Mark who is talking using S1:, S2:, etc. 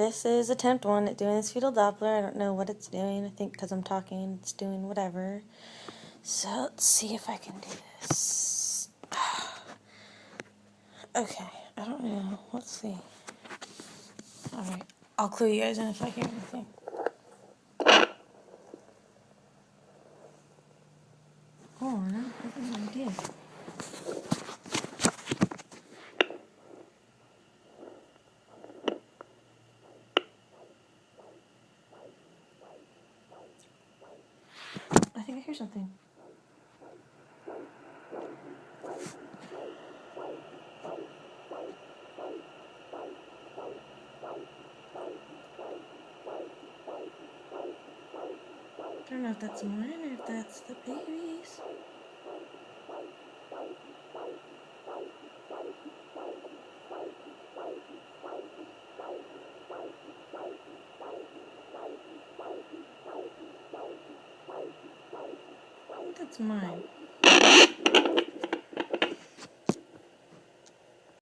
S1: this is attempt 1 at doing this fetal Doppler. I don't know what it's doing. I think because I'm talking, it's doing whatever. So let's see if I can do this. Okay, I don't know. Let's see. Alright, I'll clue you guys in if I hear anything. Oh, no, I have no idea. I think I hear something. I don't know if that's mine or if that's the baby's. I think that's mine.